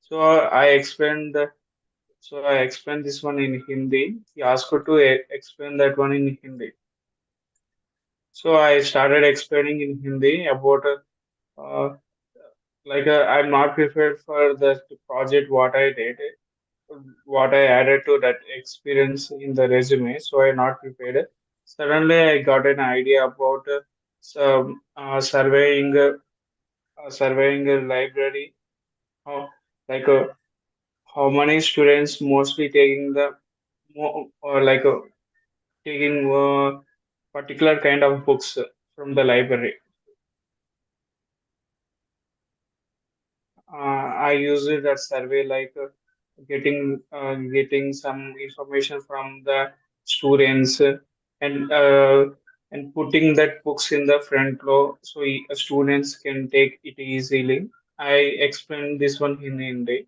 So I explained this one in Hindi. He asked to explain that one in Hindi. So I started explaining in Hindi about I'm not prepared for the project what I did, what I added to that experience in the resume. So I not prepared. Suddenly I got an idea about some surveying a library. How like how many students mostly taking the or taking particular kind of books from the library. I use it as survey getting some information from the students and uh, and putting that books in the front row so students can take it easily. I explained this one in Hindi.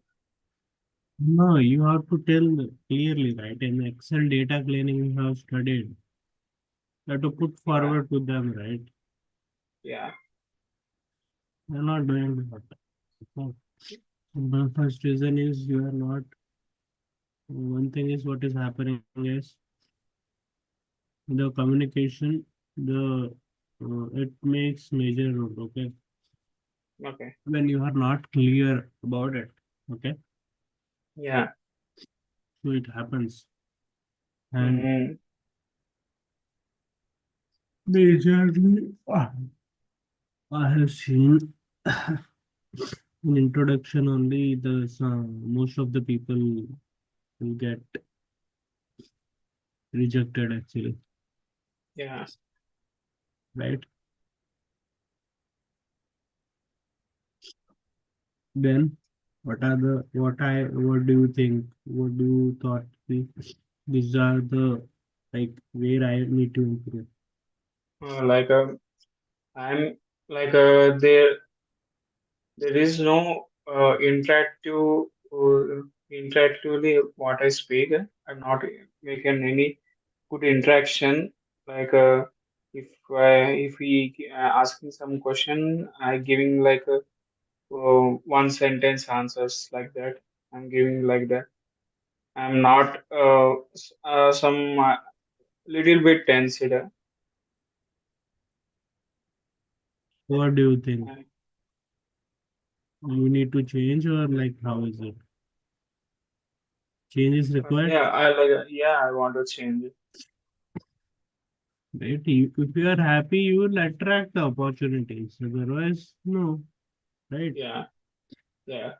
No, you have to tell clearly, right? In Excel data cleaning you have studied. You have to put Yeah, forward to them, right? yeah, You're not doing that. No. The first reason is you are not. One thing is what is happening is the communication, the it makes major role. Okay, okay, when you are not clear about it. Okay, yeah, so it happens, and mm, majorly I have seen in introduction only the most of the people will get rejected actually, yeah. right? Then what do you think? What do you thought these are the like where I need to improve? Uh, like uh, I'm there. There is no interactively what I speak. I'm not making any good interaction. Like if we asking some question, I giving one sentence answers like that. I'm giving like that. I'm not some little bit tensed. What do you think? You need to change or like how is it? Change is required, Yeah, I like. Yeah, I want to change it. right? If you are happy, you will attract the opportunities. Otherwise, no, right? Yeah, yeah,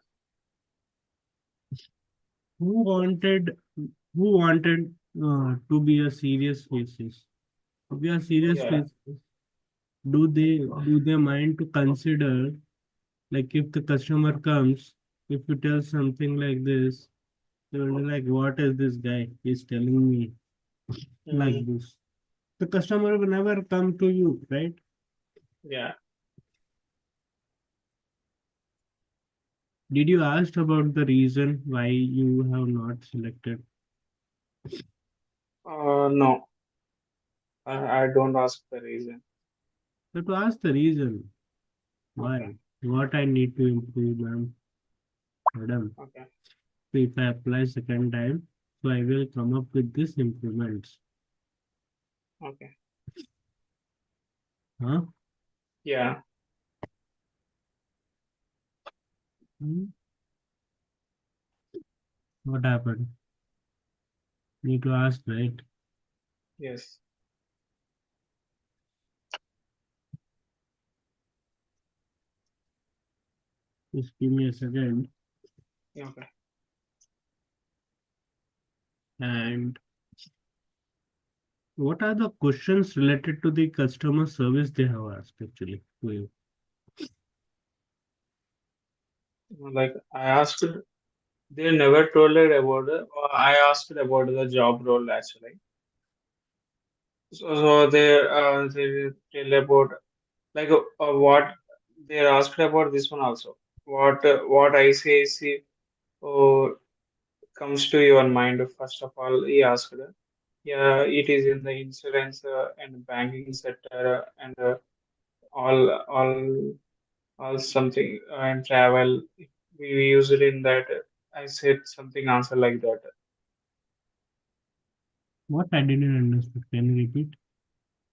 Who wanted who wanted to be a serious faces? If we are serious yeah. faces, do they mind to consider like if the customer comes, if you tell something like this, they will be like, what is this guy? He's telling me like Mm, this. The customer will never come to you, right? yeah. Did you ask about the reason why you have not selected? No, I don't ask the reason. But to ask the reason Okay, why, what I need to improve, ma'am, madam. okay, So if I apply second time, so I will come up with this improvements. okay. Huh? Yeah, Hmm? What happened? Need to ask, right? yes. Just give me a second. Okay. And what are the questions related to the customer service they have asked actually to you? Like I asked, they never told it about it. Or I asked about the job role actually. So they tell about what they asked about this one also. What ICIC uh, comes to your mind first of all? He asked. Yeah, it is in the insurance and banking sector and all all something and travel. we used it in that. I said something answer like that. What I didn't understand. Can you repeat?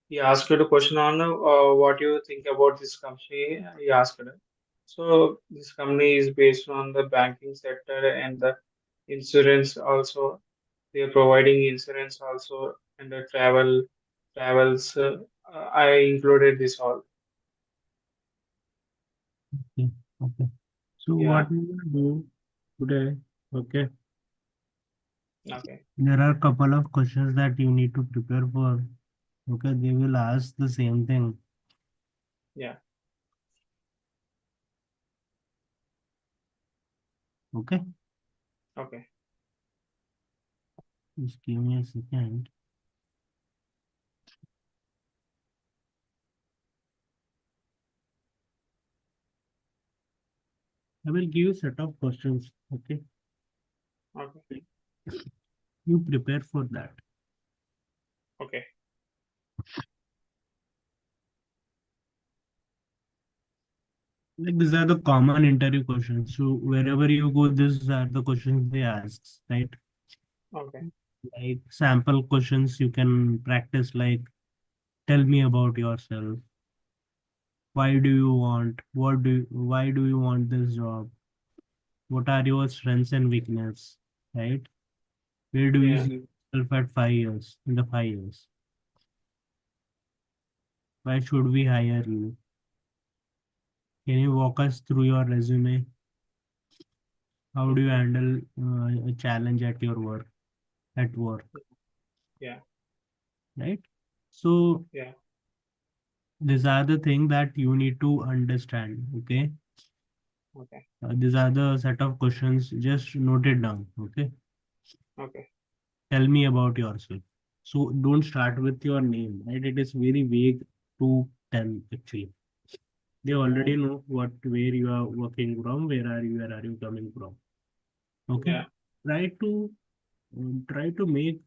He asked you a question on what you think about this company. He asked. So this company is based on the banking sector and the insurance also. They are providing insurance also and the travels. I included this all. Okay. Okay. So Yeah. what we will do today? Okay. Okay. There are a couple of questions that you need to prepare for. Okay. They will ask the same thing. Yeah. Okay. Okay. Just give me a second. I will give you a set of questions. Okay. Okay. You prepare for that. Okay. Like these are the common interview questions. So wherever you go, these are the questions they ask, right? Okay. Like sample questions you can practice, like tell me about yourself. Why do you want? Why do you want this job? What are your strengths and weakness? Right? Where do you Yeah. see yourself at 5 years? In the 5 years, why should we hire you? Can you walk us through your resume? How do you handle a challenge at your work? At work, Yeah. right? So Yeah. these are the things that you need to understand. Okay, Okay. these are the set of questions. Just note it down. Okay, Okay. tell me about yourself. So don't start with your name, right? It is very vague to tell actually. They already Mm. know what where you are working from, where are you coming from. Okay, Yeah. try to make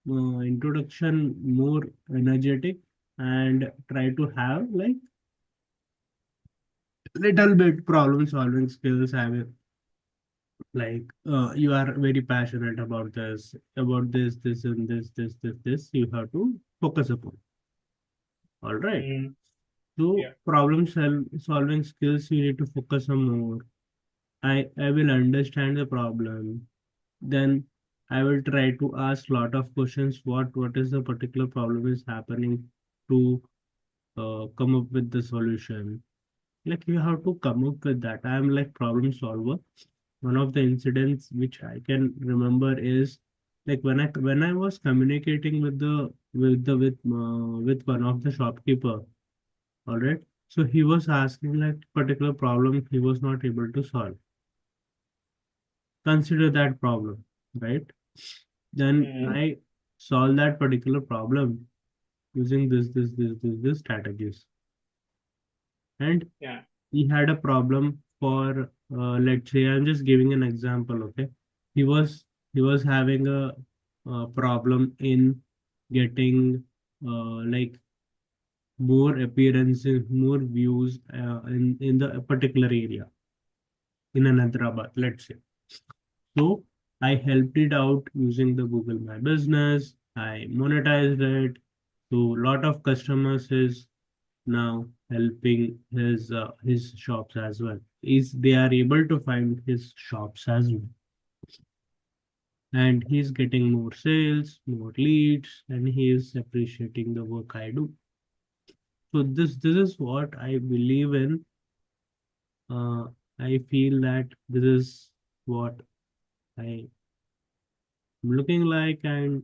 introduction more energetic, and try to have like little bit problem solving skills. Have it like you are very passionate about this and this. You have to focus upon. All right. Mm. So Yeah. solving skills you need to focus on more. I will understand the problem. Then I will try to ask lot of questions. What is the particular problem is happening to come up with the solution. Like you have to come up with that. I am like problem solver. One of the incidents which I can remember is like when I was communicating with one of the shopkeeper. All right. So he was asking like particular problem he was not able to solve. Consider that problem, right? Then Mm. I solve that particular problem using this strategies. And Yeah. he had a problem for let's say I'm just giving an example. Okay, he was having a problem in getting like more appearances, more views in the particular area in another Hyderabad, let's say. So I helped it out using the Google My Business. I monetized it. So lot of customers is now helping his shops as well. Is they are able to find his shops as well, and he's getting more sales, more leads, and he is appreciating the work I do. So this is what I believe in. Uh, I feel that this is what I am looking like, and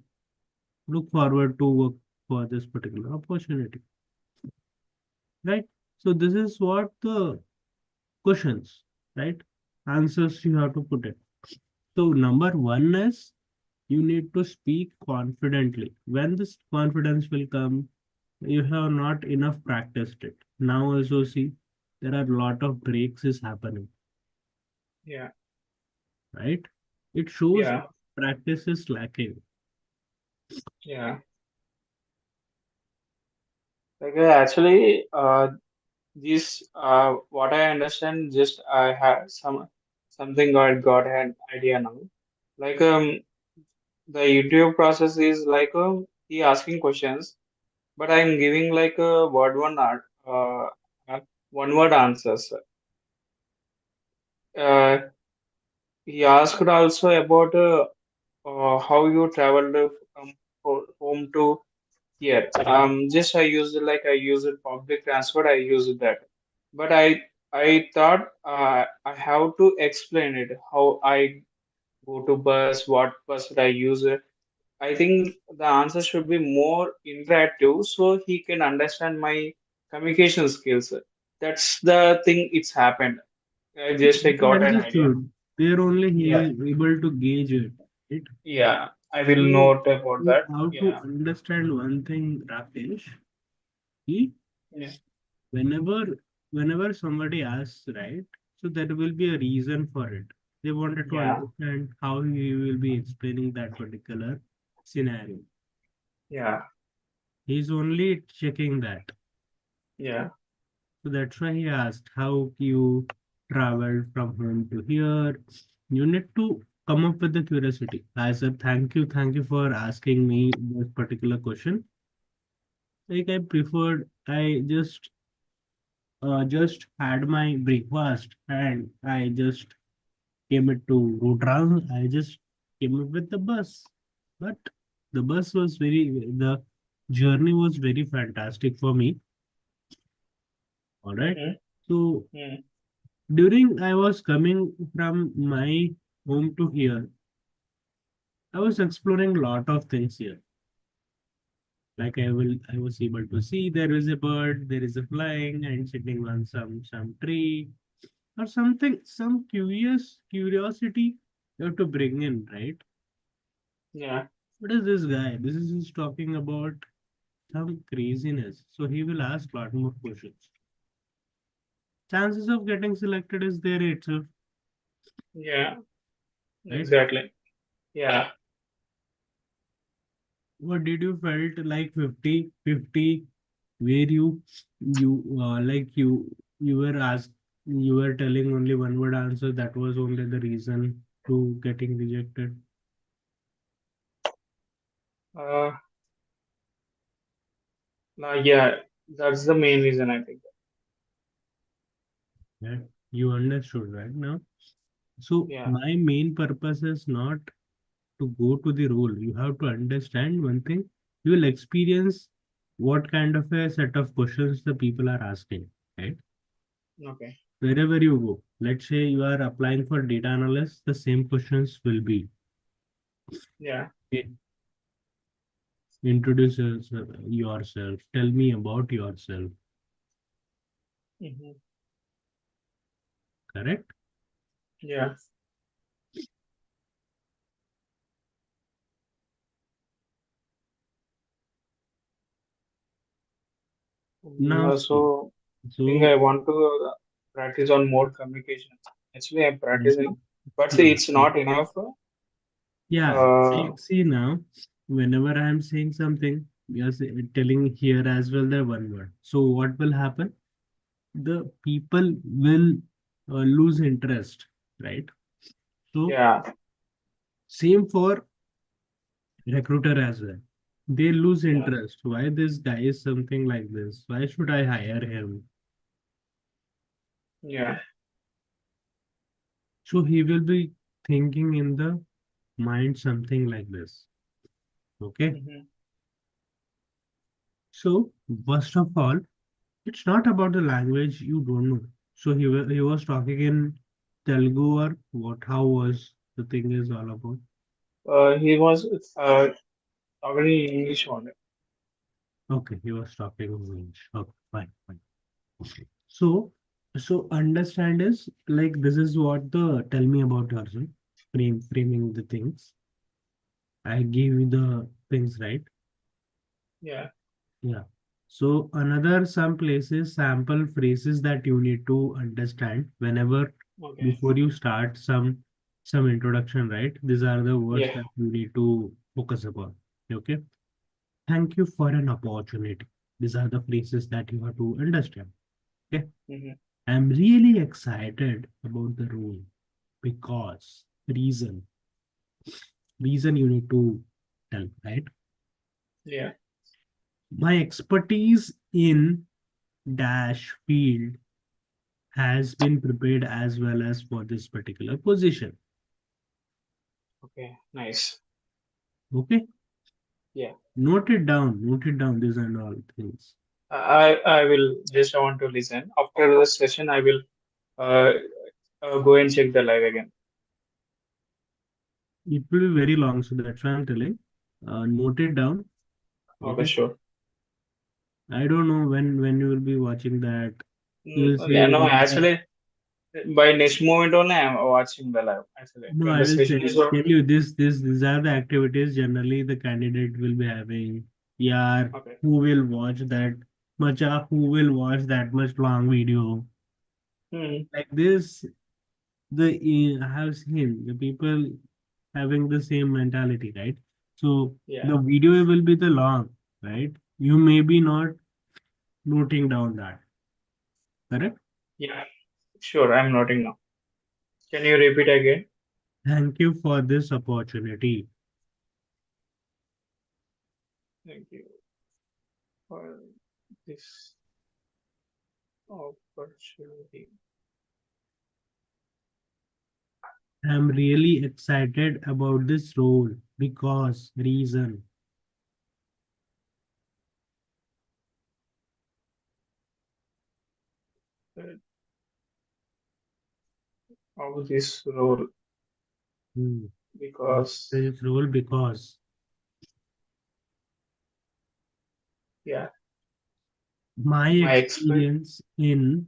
look forward to work for this particular opportunity, right? So this is what the questions, right? Answers you have to put it. So number one is you need to speak confidently. When this confidence will come, you have not enough practiced it. Now also see there are a lot of breaks is happening, Yeah. right? It shows Yeah. practice is lacking. Yeah. Like actually, this what I understand. Just I have some. something I got an idea now. Like the interview process is like he asking questions, but I'm giving like a uh, one word answers. Uh, he asked also about how you traveled from home to here. Just I used public transport. I used that, but I thought I have to explain it how I go to bus, what bus I use. I think the answer should be more interactive so he can understand my communication skills. That's the thing. It's happened. I I got an idea. understood. There only he Yeah, is able to gauge it, right? yeah. I will So note about you that. have to Yeah, understand one thing, Rakesh. He, yeah, whenever whenever somebody asks, right? So there will be a reason for it. They wanted to yeah, understand how he will be explaining that particular scenario. yeah, He's only checking that. yeah, So that's why he asked how you traveled from home to here. You need to come up with the curiosity. I said, thank you for asking me this particular question. Like I just had my breakfast and I just came it to Rotrans. I just came up with the bus. But the journey was very fantastic for me. All right. mm-hmm, So mm, during I was coming from my home to here, I was exploring a lot of things here. Like I was able to see there is a bird, there is a flying and sitting on some tree or something, some curiosity you have to bring in, right? yeah, What is this guy? This is he's talking about some craziness. So he will ask lot more questions. Chances of getting selected is there itself, yeah. right? Exactly. Yeah. What did you felt like 50-50? Where you were asked, you were telling only one word answer, that was only the reason to getting rejected, Uh, yeah. That's the main reason I think. right? You understood right now. So Yeah. my main purpose is not to go to the role. You have to understand one thing. You will experience what kind of a set of questions the people are asking, right? Okay. Wherever you go, let's say you are applying for data analyst, the same questions will be. Yeah. Okay, introduce yourself, tell me about yourself, Mm-hmm. correct? Yeah. Now see, So I think so I want to practice on more communication. Actually, I'm now, practicing, but see, now it's see. not enough. Yeah, Uh, see now, whenever I am saying something, you're telling here as well the one word. So what will happen? The people will lose interest, right? So yeah. same for recruiter as well. They lose Yeah. interest. Why this guy is something like this? Why should I hire him? Yeah. So he will be thinking in the mind something like this. Okay. Mm-hmm. So first of all, it's not about the language you don't know. So he was talking in Telugu or what? How was the thing is all about? He was talking in English only. Okay, he was talking in English. Okay, fine, fine. So, so understand is like this is what the tell me about yourself, framing the things. I gave you the things, right? Yeah. Yeah. So another some places sample phrases that you need to understand whenever Okay. before you start some introduction, right? These are the words Yeah. that you need to focus upon. Okay. Thank you for an opportunity. These are the phrases that you have to understand. Okay. Mm-hmm. I'm really excited about the role. because reason you need to tell, right? Yeah. My expertise in dash field has been prepared as well as for this particular position. Okay. Nice. Okay, Yeah. note it down, these and all things. I will just want to listen. After the session, I will uh, go and check the live again. It will be very long, so that's why I'm telling. Note it down. Okay, Okay. sure. I don't know when you will be watching that. You will say, Yeah, no, actually, by next moment only, I'm watching the live. Actually, no, when I the will session is over. tell you these are the activities generally the candidate will be having. Yeah, Okay. who will watch that who will watch that much long video Hmm. like this? I have seen the people having the same mentality, right? So Yeah. the video will be the long, right? You may be not noting down that, correct? Yeah. Sure. I'm noting now. Can you repeat again? Thank you for this opportunity. Thank you for this opportunity. I'm really excited about this role because reason. uh, of this role Hmm. because This role because yeah, my my expert experience in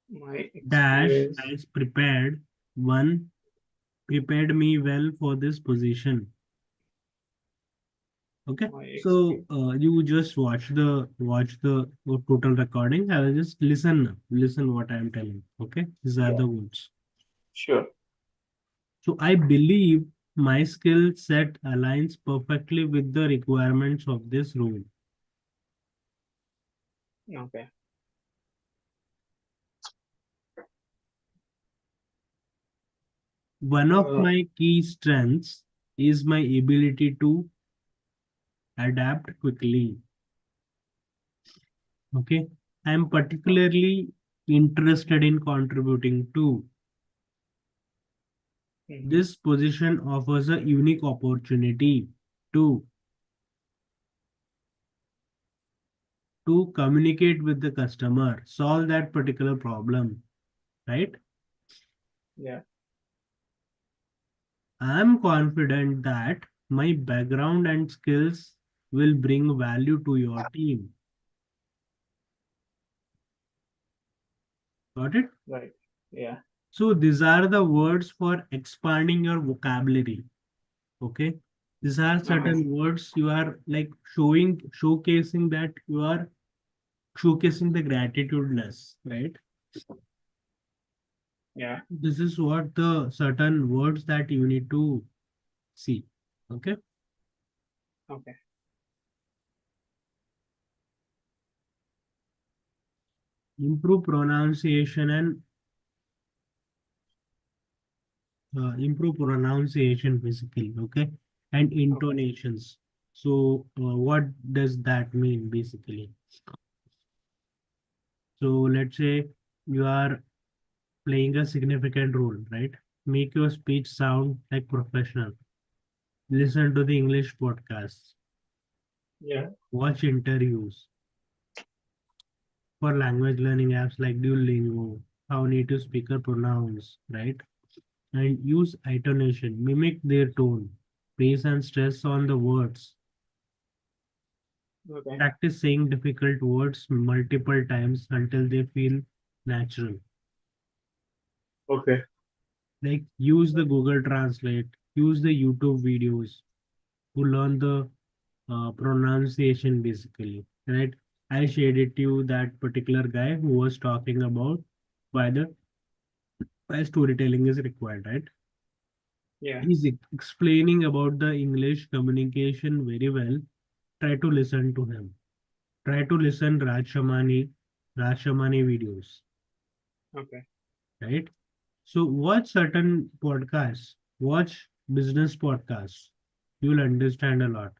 my dash experience has prepared me well for this position. Okay, my so experience. you just watch the total recording. I will just listen what I am telling. Okay, these are Yeah, the words. sure. So I believe my skill set aligns perfectly with the requirements of this role. Okay. One of Uh, my key strengths is my ability to adapt quickly. Okay, I am particularly interested in contributing to mhm. this position offers a unique opportunity to communicate with the customer, solve that particular problem, right? Yeah. I am confident that my background and skills will bring value to your team. Got it? Right. Yeah. So these are the words for expanding your vocabulary. Okay. These are Okay. certain words you are like showcasing that you are showcasing the gratitudeness, right? Yeah. This is what the certain words that you need to see. Okay. Okay. Improve pronunciation basically. Okay. And Okay. intonations. So what does that mean basically? So let's say you are playing a significant role, right? Make your speech sound like professional. Listen to the English podcasts. Yeah. Watch interviews for language learning apps like Duolingo, how native speaker pronounce, right? And use intonation, mimic their tone, pace and stress on the words. Okay. Practice saying difficult words multiple times until they feel natural. Okay. Like use the Google Translate, use the YouTube videos to learn the pronunciation basically, right? I shared it to you that particular guy who was talking about why the why storytelling is required, right? Yeah. He's explaining about the English communication very well. Try to listen to him. Try to listen Raj Shamani videos, Okay. right? So watch certain podcasts, watch business podcasts. You'll understand a lot.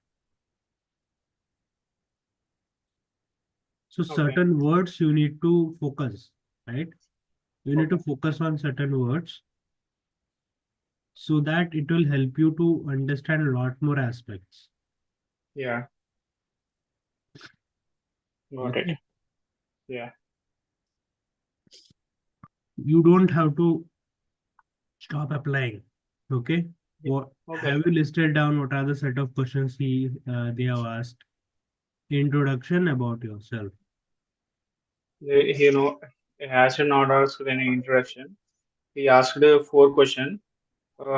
So Okay. certain words you need to focus, right? You need to Okay. focus on certain words so that it will help you to understand a lot more aspects. Yeah. Got it. Okay. Yeah. You don't have to stop applying. Okay. Yeah. What Okay. have you listed down? What are the set of questions they have asked? Introduction about yourself. You know, he has not asked any introduction. He asked four questions.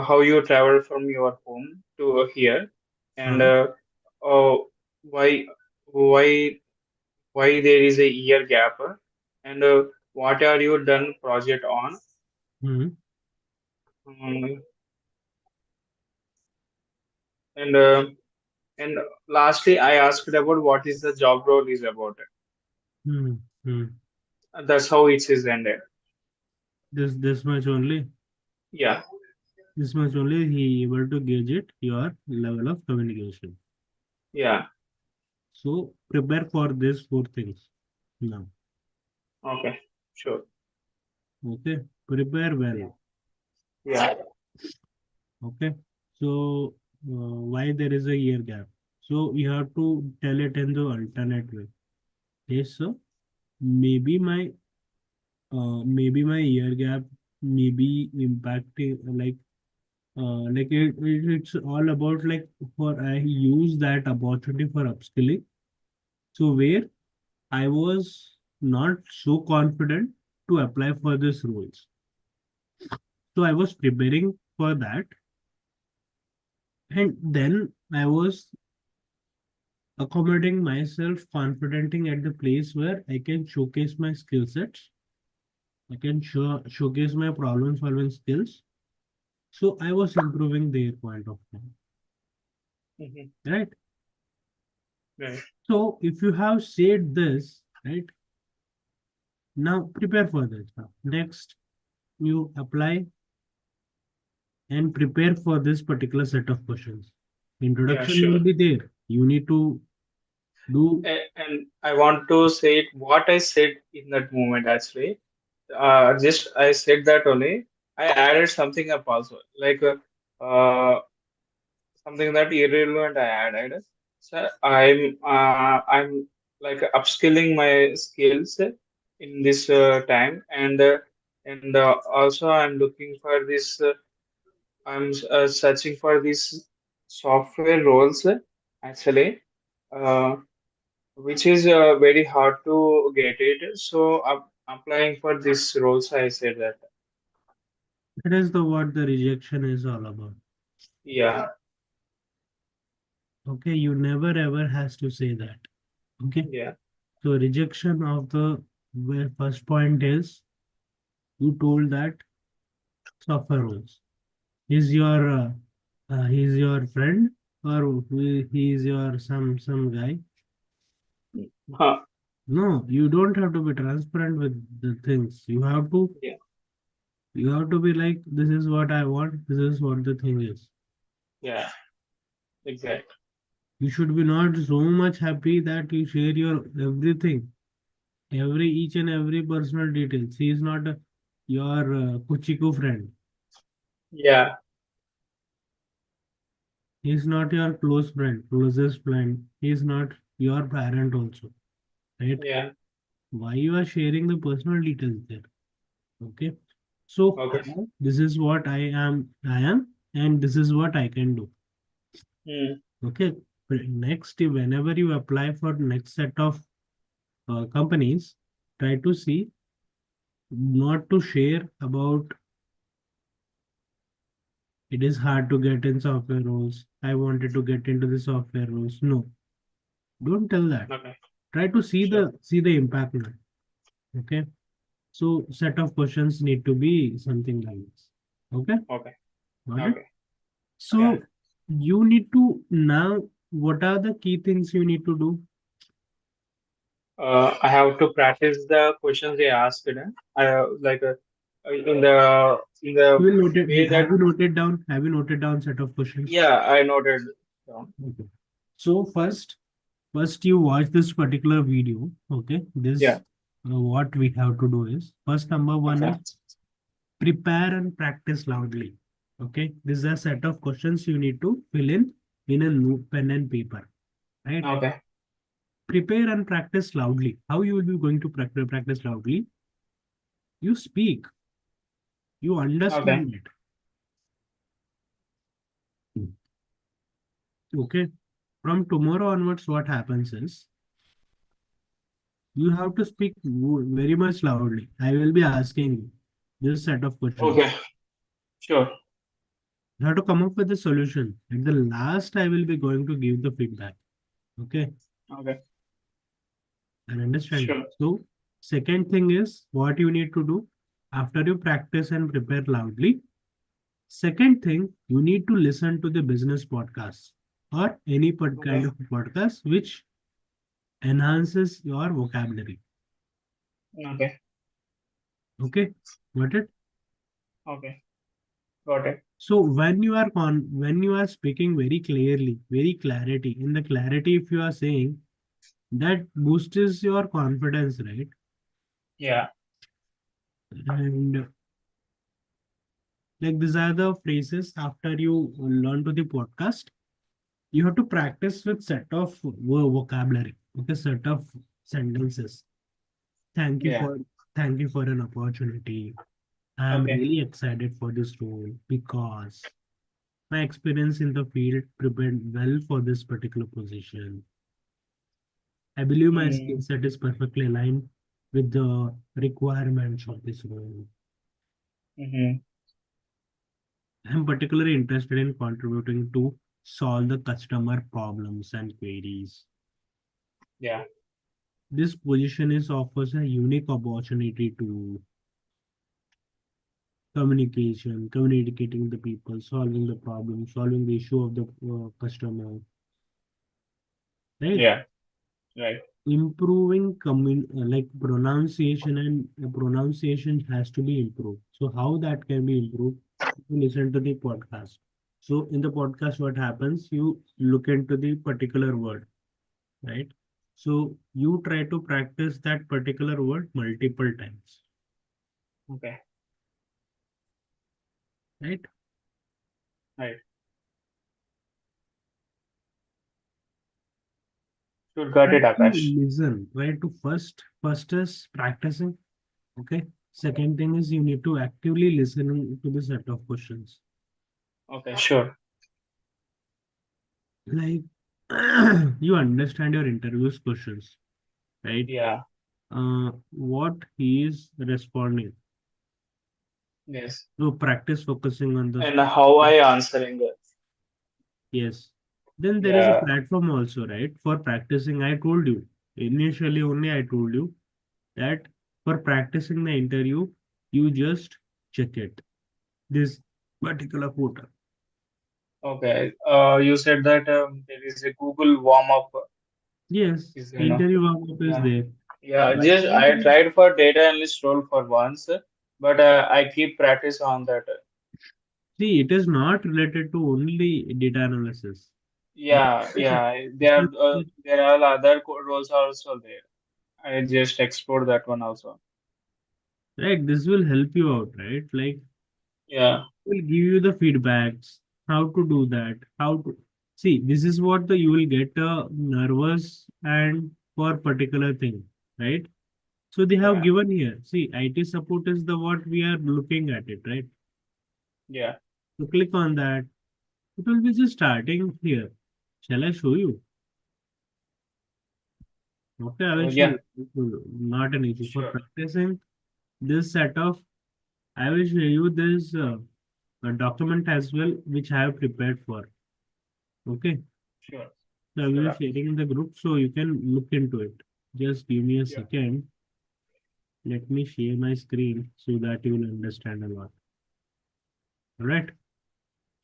How you travel from your home to here, and Huh? uh, why why why there is a year gap, and what are you done project on, Hmm. um, and lastly I asked about what is the job role is about. Hmm. Hmm. That's how it is ended. This much only. Yeah. This much only he able to gauge it your level of communication. Yeah. So prepare for these four things now. Okay. Sure. Okay. Prepare Yeah. well. Yeah. Okay. So why there is a year gap? So you have to tell it in the alternate way. Yes, sir. Maybe my maybe my year gap may be impacting it's all about like for I use that opportunity for upskilling. So where I was not so confident to apply for these roles. So I was preparing for that, and then I was accommodating myself confidently at the place where I can showcase my skill sets. I can showcase my problem solving skills. So I was improving their point of time, Hmm. right? Right. So if you have said this, right, now prepare for this. Now, next, you apply and prepare for this particular set of questions. Yeah. Introduction will Sure. be there. You need to do. And I want to say it, what I said in that moment actually. Just I said that only. I added something up also, like something that irrelevant I added. So I'm like upskilling my skills in this time, and also I'm looking for this. I'm searching for these software roles actually, uh, which is very hard to get it. So I'm applying for these roles. I said that. That is the what the rejection is all about. Yeah. Okay, you never ever has to say that. Okay, Yeah. so rejection of the where first point is you told that software roles. He's your friend or he is your some guy. Huh. No, you don't have to be transparent with the things. Yeah. You have to be like this is what I want. This is what the thing is. Yeah. Exactly. You should be not so much happy that you share your everything, every each and every personal details. He is not your kuchiku friend. Yeah. He is not your close friend, closest friend. He is not your parent also, right? Yeah. Why you are sharing the personal details there? Okay. So Okay. this is what I am, and this is what I can do. Hmm. Okay. Next, whenever you apply for next set of companies, try to see not to share about it is hard to get in software roles. I wanted to get into the software roles. No, don't tell that. Okay. Try to Sure. see the impact now. Okay. So set of questions need to be something like this. Okay. Okay. Got it. Okay. Yeah. So you need to now. What are the key things you need to do? I have to practice the questions they asked. I like. in the You will note it. way that, Have you noted down? Have you noted down set of questions? yeah, I noted down. Okay. So first you watch this particular video. Okay. Yeah. This what we have to do is first number one Okay. is prepare and practice loudly. Okay. This is a set of questions you need to fill in a pen and paper. Right. Okay. Prepare and practice loudly. How you will be going to practice loudly? You speak. You Okay. understand it. Okay. From tomorrow onwards, what happens is you have to speak very much loudly. I will be asking you this set of questions. Okay. Sure. You have to come up with a solution. At the last, I will be going to give the feedback. Okay. Okay. And understand. Sure. So, second thing is what you need to do after you practice and prepare loudly. Second thing, you need to listen to the business podcasts or any kind Okay. of podcast which enhances your vocabulary. Okay. Okay. Got it? Okay. Got it. So when you are speaking very clearly, very clarity, in the clarity, if you are saying that boosts your confidence, right? Yeah. And like these are the phrases after you learn to the podcast, you have to practice with set of vocabulary, okay, set of sentences. Thank you Yeah. for thank you for an opportunity. I am Okay. really excited for this role because my experience in the field prepared well for this particular position. I believe my skill Mm. set is perfectly aligned with the requirements of this role. Mm-hmm. I'm particularly interested in contributing to solve the customer problems and queries. Yeah. This position is offers a unique opportunity to communicating the people, solving the problem, solving the issue of the customer, right? Yeah. Right. Improving like pronunciation and pronunciation has to be improved. So how that can be improved? You listen to the podcast. So in the podcast, what happens? You look into the particular word, right? So you try to practice that particular word multiple times, Okay. right? Right. Should got Try it, to Akash. listen, right? To first is practicing. Okay. Okay. Second thing is you need to actively listen to the set of questions. Okay. Sure. Like you understand your interview's questions, right? Yeah. What he is responding. Yes. So practice focusing on this. And how I answering it. Yes. Then there is a Yeah. platform also, right? For practicing, I told you initially only I told you that for practicing the interview, you just check it. This particular portal. Okay. You said that there is a Google warm up. Yes, Is interview warm-up is Yeah. there. Yeah. But Just I tried for data analyst role for once, but I keep practice on that. see, it is not related to only data analysis. Yeah. Yeah. There are other roles also there. I just explored that one also. Right, this will help you out, right? Like, Yeah. will give you the feedbacks, how to do that, how to see. This is what the you will get nervous and for particular thing, right? So they have Yeah. given here. See, IT support is the what we are looking at it, right? Yeah. So click on that. It will be just starting here. Shall I show you? Okay, I will show Yeah. you. Not an issue for Sure. practicing this set of. I will show you this a document as well, which I have prepared for. Okay, Sure. so I will Sure, be Akash. sharing in the group so you can look into it. Just give me a Yeah. second. Let me share my screen so that you will understand a lot. All right.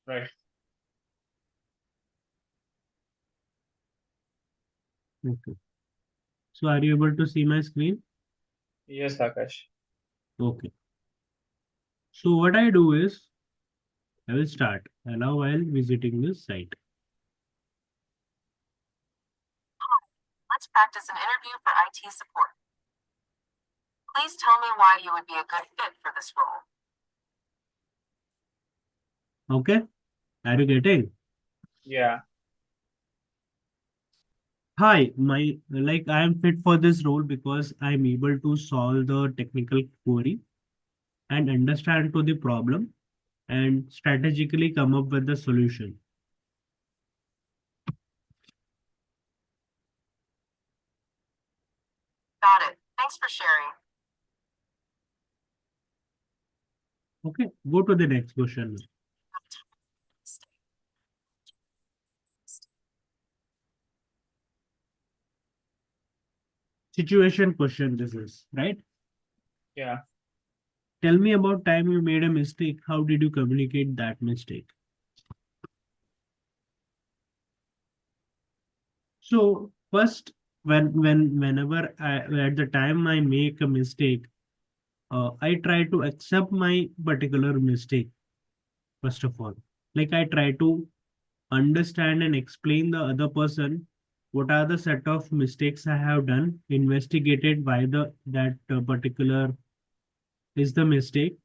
Right. Okay. So are you able to see my screen? Yes, Akash. Okay. So what I do is I will start allow while visiting this site. Let's practice an interview for IT support. Please tell me why you would be a good fit for this role. Okay, are you getting? Yeah. Hi, my like I am fit for this role because I'm able to solve the technical query and understand to the problem and strategically come up with the solution. Got it. Thanks for sharing. Okay, go to the next question. Situation question this is, right? Yeah. Tell me about time you made a mistake. How did you communicate that mistake? So first, whenever at the time I make a mistake, I try to accept my particular mistake. First of all, like I try to understand and explain the other person what are the set of mistakes I have done, investigated why the that particular is the mistake,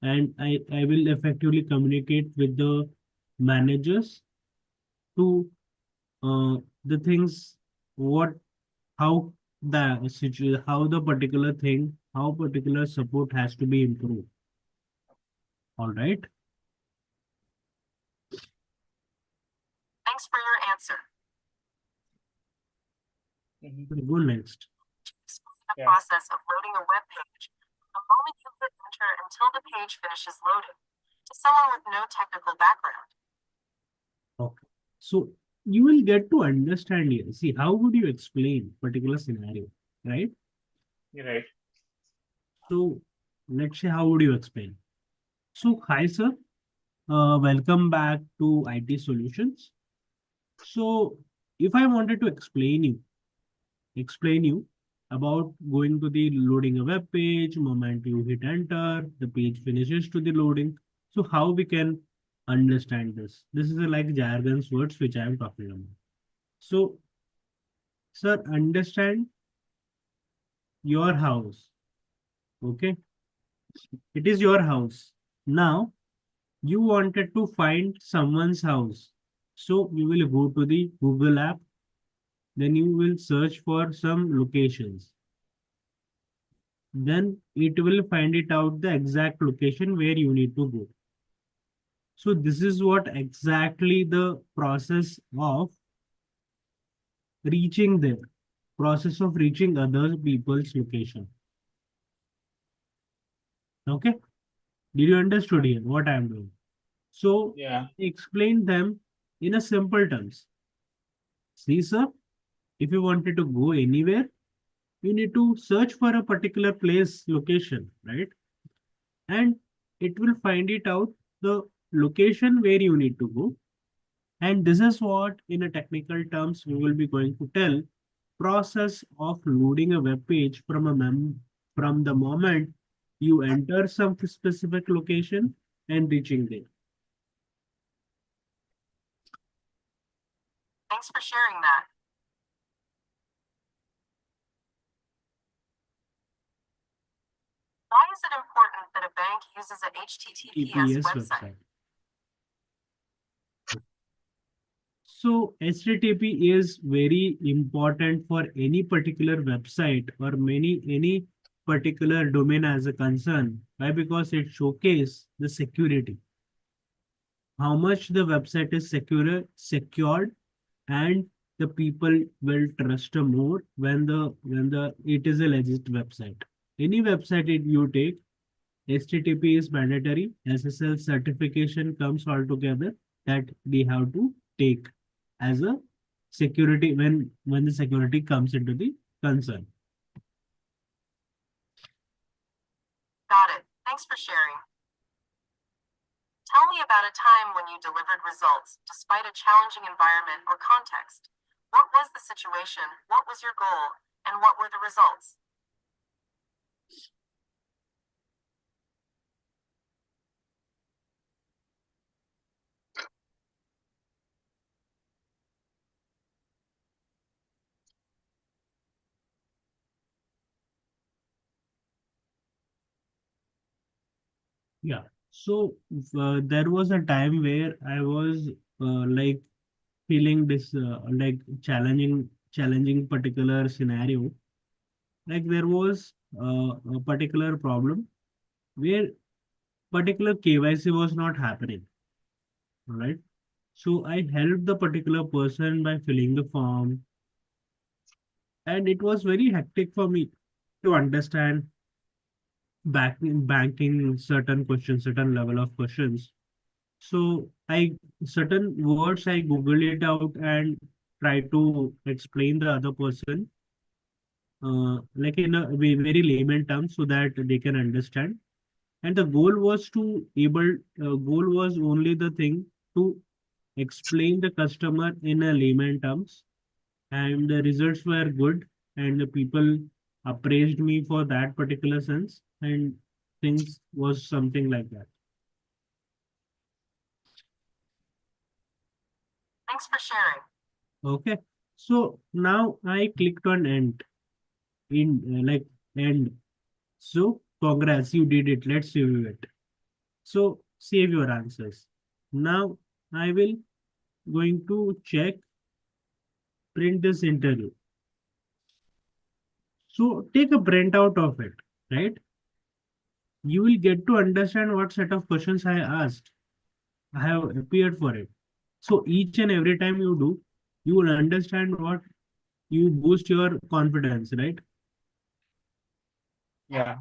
and I will effectively communicate with the managers to the things what how how the particular thing how particular support has to be improved. All right, Thanks for your answer. Hmm. go next. Explain the Yeah. process of loading a web page from the moment you hit enter until the page finishes loading to someone with no technical background. Okay, so you will get to understand here. See, how would you explain particular scenario, right? You're right. So let's say how would you explain? So hi sir, welcome back to IT Solutions. So if I wanted to explain you about going to the loading a web page, moment you hit enter, the page finishes to the loading. So how we can understand this? This is a, like jargons words which I am talking about. So sir, understand your house. Okay, it is your house. Now you wanted to find someone's house. So you will go to the Google app, then you will search for some locations. Then it will find it out the exact location where you need to go. So this is what exactly the process of reaching there, process of reaching other people's location. Okay, did you understood here what I am doing? So Yeah. explain them in a simple terms. See, sir, if you wanted to go anywhere, you need to search for a particular place location, right? And it will find it out the location where you need to go. And this is what in a technical terms we will be going to tell process of loading a web page from from the moment you enter some specific location and reaching there. Thanks for sharing that. Why is it important that a bank uses a HTTPS TPS website? website. So HTTP is very important for any particular website or any particular domain as a concern. Why? Because it showcases the security, how much the website is secured, and the people will trust more when the it is a legit website. Any website you take, HTTP is mandatory. SSL certification comes all together that we have to take as a security when the security comes into the concern. Got it. Thanks for sharing. Tell me about a time when you delivered results despite a challenging environment or context. What was the situation? What was your goal? And what were the results? Yeah. So there was a time where I was like feeling this like challenging particular scenario. Like there was a particular problem where particular KYC was not happening. All right. So I helped the particular person by filling the form, and it was very hectic for me to understand banking certain questions, certain level of questions. So I certain words I Google it out and try to explain the other person like in a very layman terms so that they can understand. And the goal was to able goal was only the thing to explain the customer in a layman terms, and the results were good, and the people appraised me for that particular sense, and things was something like that. Thanks for sharing. Okay, so now I clicked on end in like end. So congrats, you did it. Let's review it. So save your answers. Now I will going to check print this interview. So take a printout of it, right? You will get to understand what set of questions I asked. I have appeared for it. So each and every time you do, you will understand what you boost your confidence, right? Yeah.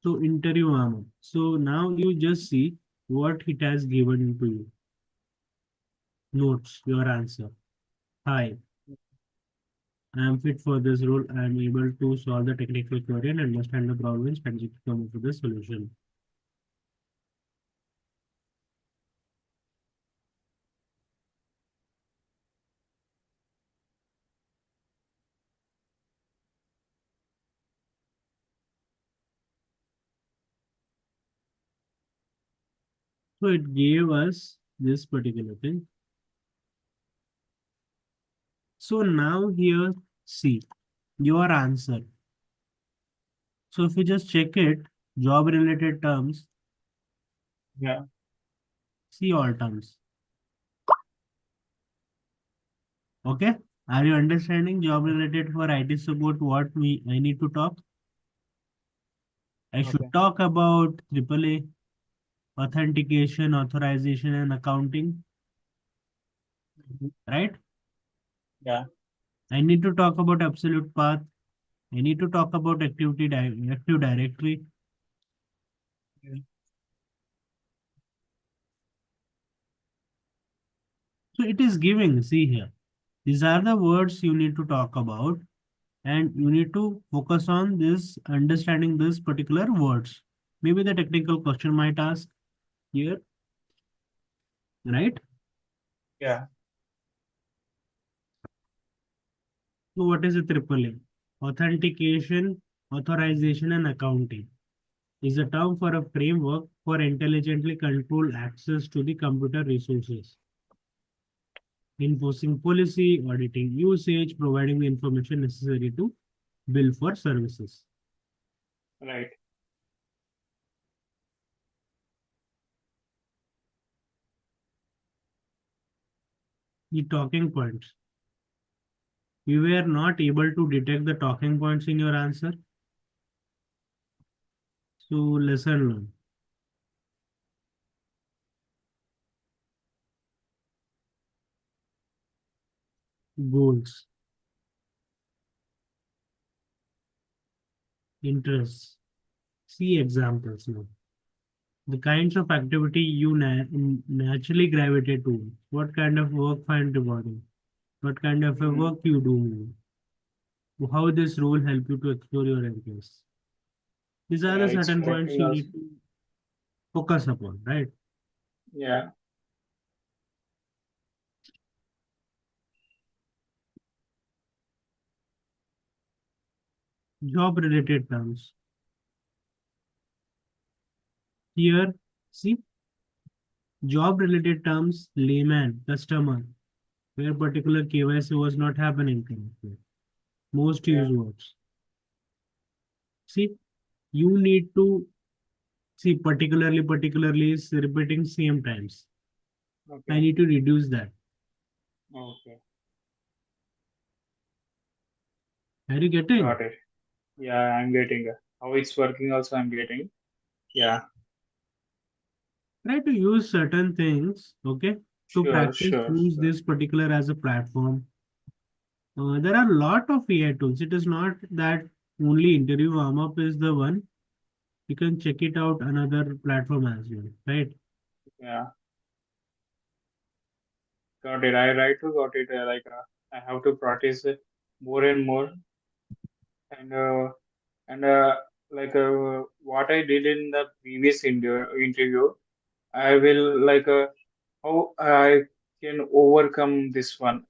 So interview armor. So now you just see what it has given to you. Notes your answer. Hi, I am fit for this role. I am able to solve the technical query and understand the problem and come up with a solution. So it gave us this particular thing. So now here, see your answer. So if you just check it, job related terms, Yeah. see all terms. Okay. Are you understanding job related for IT support? What I need to talk? I Okay. should talk about AAA, authentication, authorization, and accounting, Mhm. right? Yeah. I need to talk about absolute path. I need to talk about active directory. Yeah. So it is giving, see here. These are the words you need to talk about, and you need to focus on this, understanding this particular words. Maybe the technical question might ask here, right? Yeah. So what is a AAA? Authentication, authorization, and accounting is a term for a framework for intelligently control access to the computer resources, enforcing policy, auditing usage, providing the information necessary to bill for services. Right. The talking points. You were not able to detect the talking points in your answer. So lesson learned. Goals, interests. See examples now. The kinds of activity you naturally gravitate to. What kind of work find rewarding? What kind of a Hmm. work you do? How this role help you to explore your interests? These are Yeah. the It's certain points writing you also. need to focus upon, right? Yeah. Job related terms. Here, see, job related terms, layman, customer, where particular KYC was not happening currently. Most Yeah. used words. See, You need to see particularly is repeating same times. I Okay. need to reduce that. Okay. Are you getting? Got it. Yeah, I'm getting how it's working also I'm getting. Yeah. Try to use certain things, okay, to Sure, practice. sure, Use sure. this particular as a platform. There are a lot of AI tools. It is not that only interview warm up is the one. You can check it out another platform as well, right? Yeah. Got it. I right to got it. I have to practice more and more, and what I did in the previous interview, I will how I can overcome this one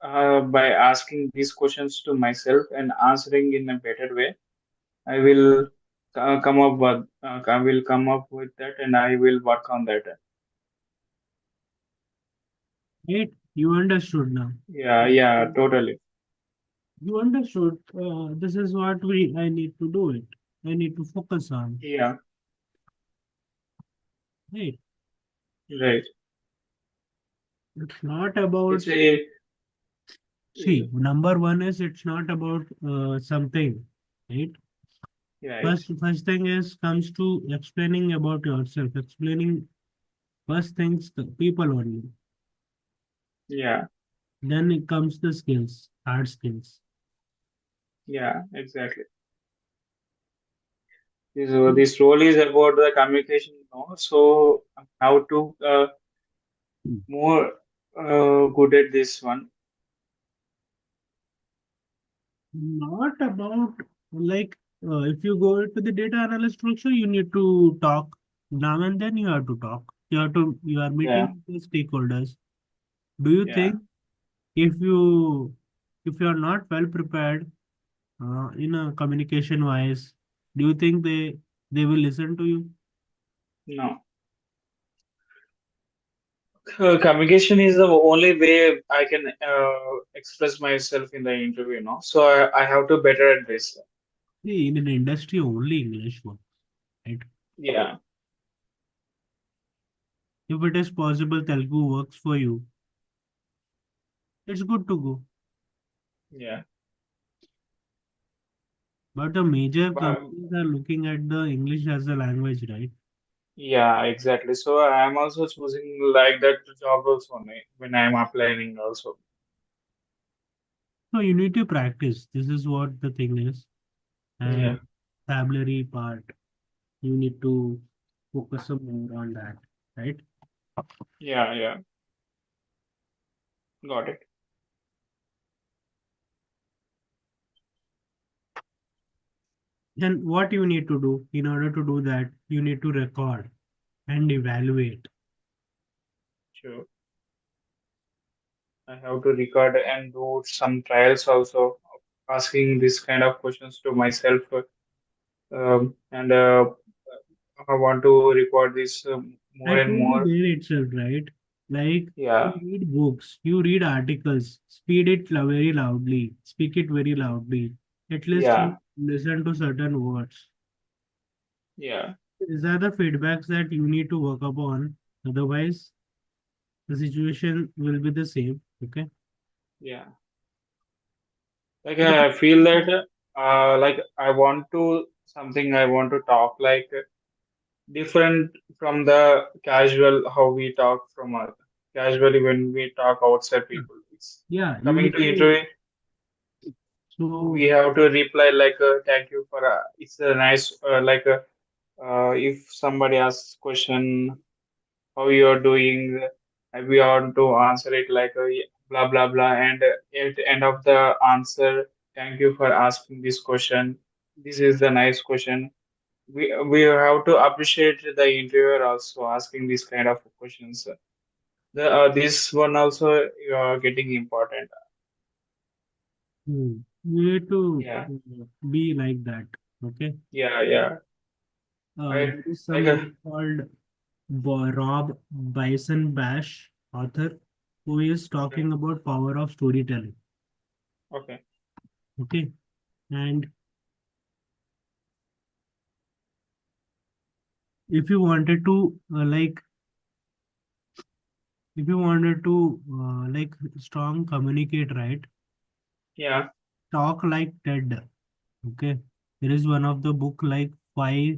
by asking these questions to myself and answering in a better way. I will I will come up with that, and I will work on that. Right? You understood now. Yeah, yeah, totally. You understood. This is what we. I need to do it. I need to focus on. Yeah, Right? right. It's not about. It's a See, number one is it's not about something, right? right. First thing is comes to explaining about yourself. Explaining first things to people only. Yeah, Then it comes the skills, hard skills. yeah, exactly. This role is about the communication, so how to more good at this one. Not about like if you go to the data analyst structure, you need to talk. Now and then you have to talk. You are Yeah, meeting the stakeholders. Do you yeah. think if you are not well prepared in a communication wise, do you think they will listen to you? No, communication is the only way I can express myself in the interview. So I have to better at this. See, in an industry only English works, right? Yeah, If it is possible Telugu works for you, it's good to go. yeah. But the major But companies are looking at the English as a language, right? yeah, exactly. So I'm also choosing like that job also when I'm applying also. So you need to practice. This is what the thing is. Yeah, And vocabulary part, you need to focus some more on that, right? yeah, yeah. Got it. Then what you need to do in order to do that, you need to record and evaluate. Sure. I have to record and do some trials also, asking this kind of questions to myself. And I want to record this I more and told you more. there itself, right? Like you Yeah, read books, you read articles, speed it very loudly, speak it very loudly. At least yeah, you listen to certain words. yeah, These are the feedbacks that you need to work upon. Otherwise, the situation will be the same. Okay. yeah. Like But I feel that like I want to something I want to talk like different from the casual how we talk from casually when we talk outside people. It's yeah, you coming need to to. interview, we So have to reply like thank you for it's a nice if somebody asks question how you are doing, we want to answer it like blah blah blah, and at the end of the answer, thank you for asking this question. This is the nice question. We have to appreciate the interviewer also asking this kind of questions. This one also getting important. you need to Yeah, be like that. Okay. yeah, yeah. I There is like someone called Rob Bison Bash, author, who is okay, talking about power of storytelling. okay, Okay. And if you wanted to if you wanted to strong communicate, right? Yeah. Talk like Ted. Okay. There is one of the book like five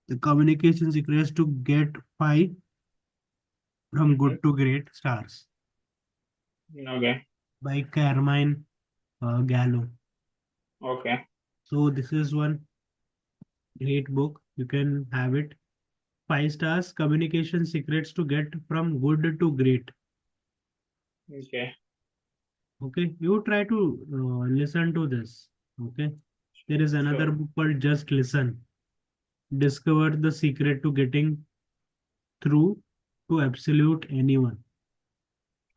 the communication secrets to get five from Mm-hmm. good to great stars Okay. by Carmine Gallo. Okay. So this is one great book. You can have it. Five stars communication secrets to get from good to great. Okay. Okay, you try to listen to this. Okay, there is another Sure. book called Just Listen. Discover the secret to getting through to absolute anyone.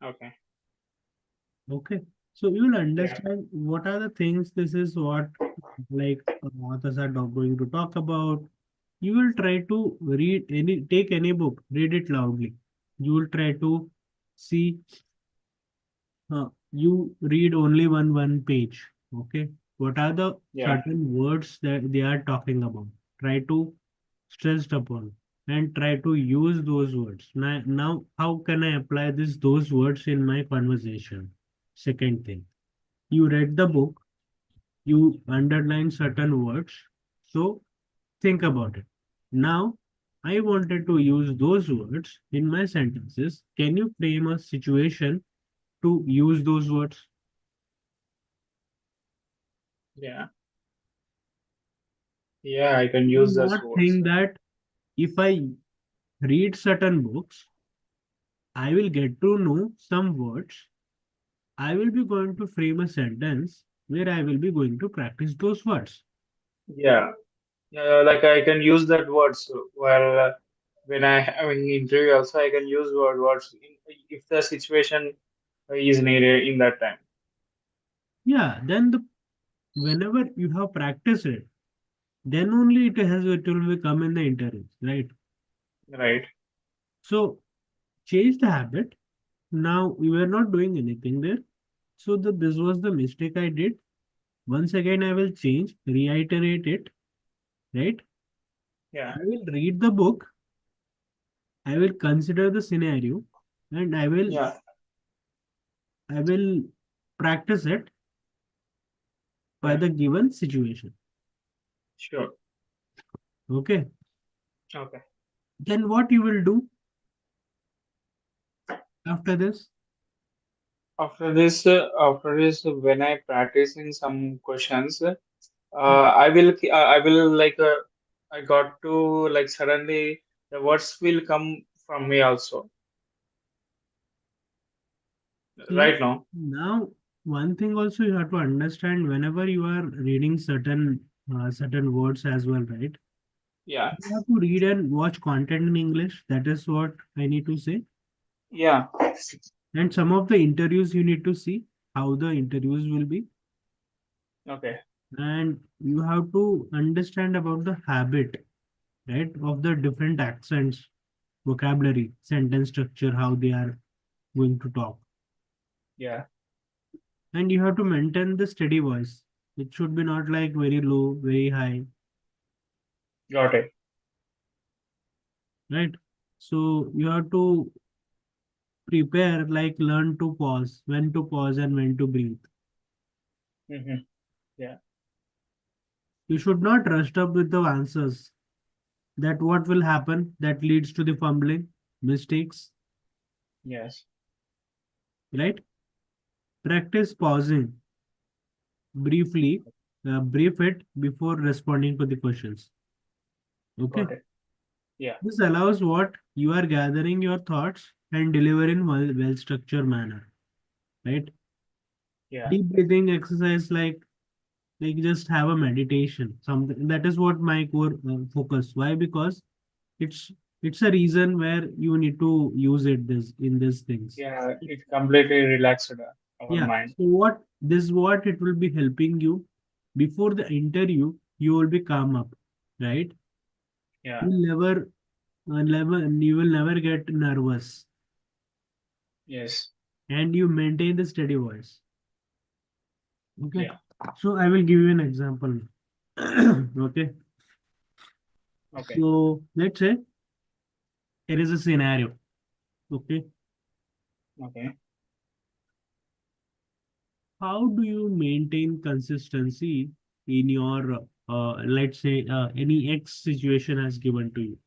Okay. Okay, so you will Yeah. understand what are the things. This is what authors are going to talk about. You will try to take any book, read it loudly. You will try to see you read only one page. Okay. What are the Yeah. certain words that they are talking about? Try to stress upon and try to use those words. Now how can I apply those words in my conversation? Second thing, you read the book, you underline certain words. So think about it. Now I wanted to use those words in my sentences. Can you frame a situation to use those words? Yeah. Yeah. I can Do use those not words. think that if I read certain books, I will get to know some words. I will be going to frame a sentence where I will be going to practice those words. Yeah. Yeah. Like I can use that words while when I having interview also I can use words if the situation is needed in that time. Yeah, then whenever you have practiced it, then only it will become in the interviews, right? Right. So change the habit. Now we were not doing anything there. So this was the mistake I did. Once again, I will change, reiterate it, right? Yeah. I will read the book. I will consider the scenario, and Yeah. I will practice it by Yeah. the given situation. Sure. Okay. Okay. Then what you will do after this? After this, when I practice in some questions, I will like I got to like suddenly the words will come from me also. See, Right now. now one thing also you have to understand whenever you are reading certain words as well, right? Yeah. You have to read and watch content in English. That is what I need to say. Yeah. And some of the interviews you need to see how the interviews will be. Okay. And you have to understand about the habit, right, of the different accents, vocabulary, sentence structure, how they are going to talk. Yeah. And you have to maintain the steady voice. It should be not like very low, very high, Got it. right? So you have to prepare, like learn to pause, when to pause and when to breathe. Mm-hmm. Yeah. You should not rush up with the answers. That what will happen that leads to the fumbling, mistakes, Yes. right? Practice pausing briefly, brief it before responding to the questions. Okay. Got it. Yeah. This allows what you are gathering your thoughts and deliver in well structured manner, right? Yeah. Deep breathing exercise like just have a meditation. Something that is what my core focus. Why? Because it's it's a reason where you need to use it this in these things. Yeah. It completely relaxed our Yeah. mind. So what it will be helping you before the interview, you will be calm up, right? Yeah. You will never get nervous, Yes. and you maintain the steady voice. Okay. Yeah. So I will give you an example. Okay. Okay. So let's say there is a scenario. Okay. Okay. How do you maintain consistency in your, let's say, any X situation has given to you?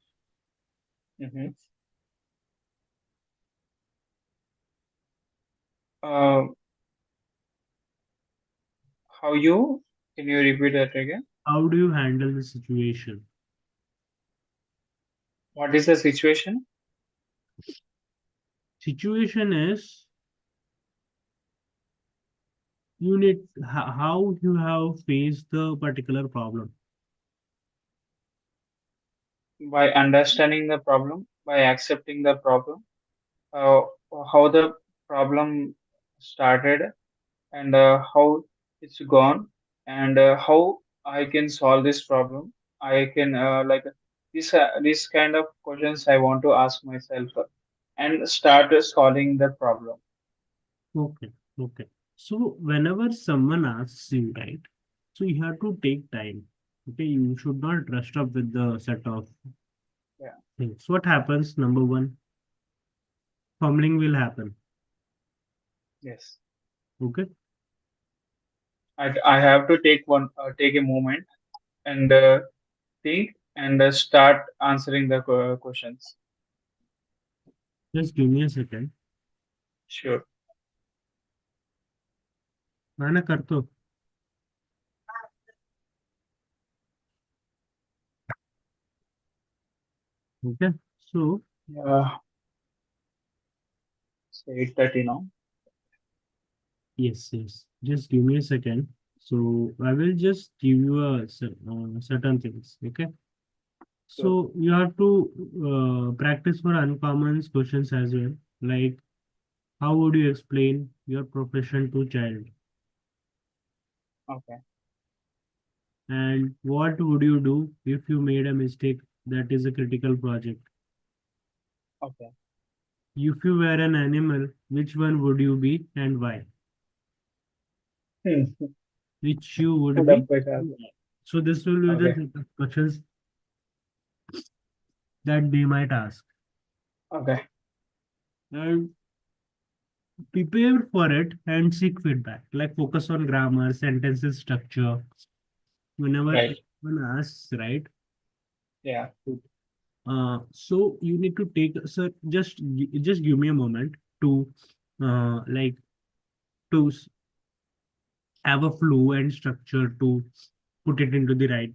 Mm-hmm. Uh, how you? Can you repeat that again? How do you handle the situation? What is the situation? Situation is you need how you have faced the particular problem. By understanding the problem, by accepting the problem, uh, how the problem started, and how it's gone, and how I can solve this problem. I can like this kind of questions I want to ask myself, and start solving the problem. Okay, okay. So whenever someone asks you, right? So you have to take time. Okay, you should not rush up with the set of Yeah. things. What happens? Number one, fumbling will happen. Yes. Okay, I have to take a moment and think and start answering the questions. just give me a second. Sure. मैंने कर तो okay. So Yeah. It's 8:30 now. yes, yes. Just give me a second. So I will just give you a certain things. Okay. Sure. So you have to practice for uncommon questions as well. Like, how would you explain your profession to child? Okay. And what would you do if you made a mistake that is a critical project? Okay. If you were an animal, which one would you be and why? Hmm. Which you would Put be. up with that. So this will be the Okay. set of questions that they might ask. Okay. And prepare for it and seek feedback. Like focus on grammar, sentences structure. Whenever Right. anyone asks, right? Yeah. So you need to take, sir, just give me a moment to like to have a flow and structure to put it into the right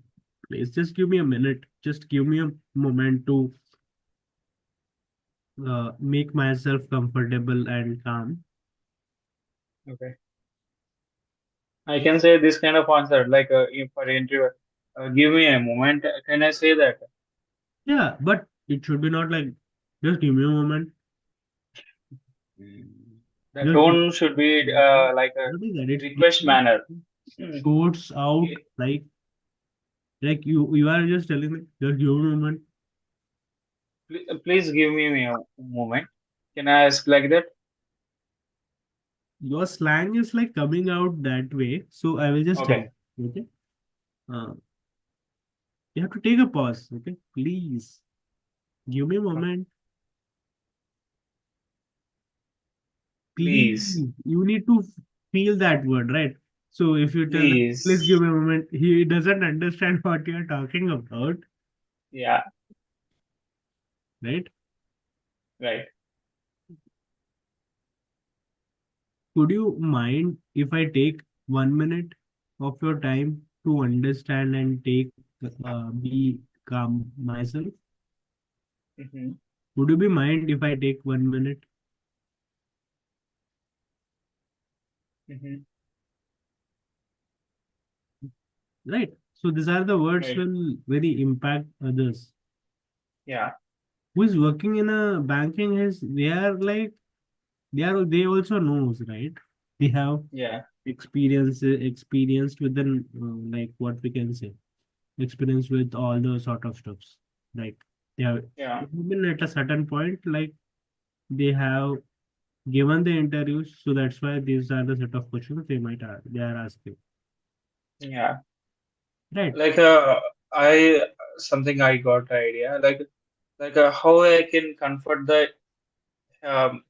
place. Just give me a minute. Just give me a moment to make myself comfortable and calm. Okay. I can say this kind of answer, like if for interview, give me a moment. Can I say that? Yeah, but it should be not like just give me a moment. Mm. The Just give, tone should be like a what is that? request manner. It Mm. shorts out Okay. like you are just telling me just give me a moment. Please give me a moment. Can I ask like that? Your slang is like coming out that way, so I will just tell Okay. you. Okay. Uh, you have to take a pause. Okay, please give me a Okay. moment. Please, Please. you need to feel that word, right? So if you tell them, please give Please. me a moment, he doesn't understand what you're talking about, Yeah. right? Right. Could you mind if I take 1 minute of your time to understand and take be calm myself? Mm-hmm. Would you be mind if I take 1 minute? Mm-hmm. Right. So these are the words Right. will very impact others. Yeah. Who is working in a banking is they are like they also knows, right? They have Yeah. experienced with the like what we can say experience with all the sort of stuffs. Like they have Yeah. been at a certain point, like they have given the interviews, so that's why these are the set of questions they are asking. Yeah. Right. Like I something I got the idea like how I can comfort um,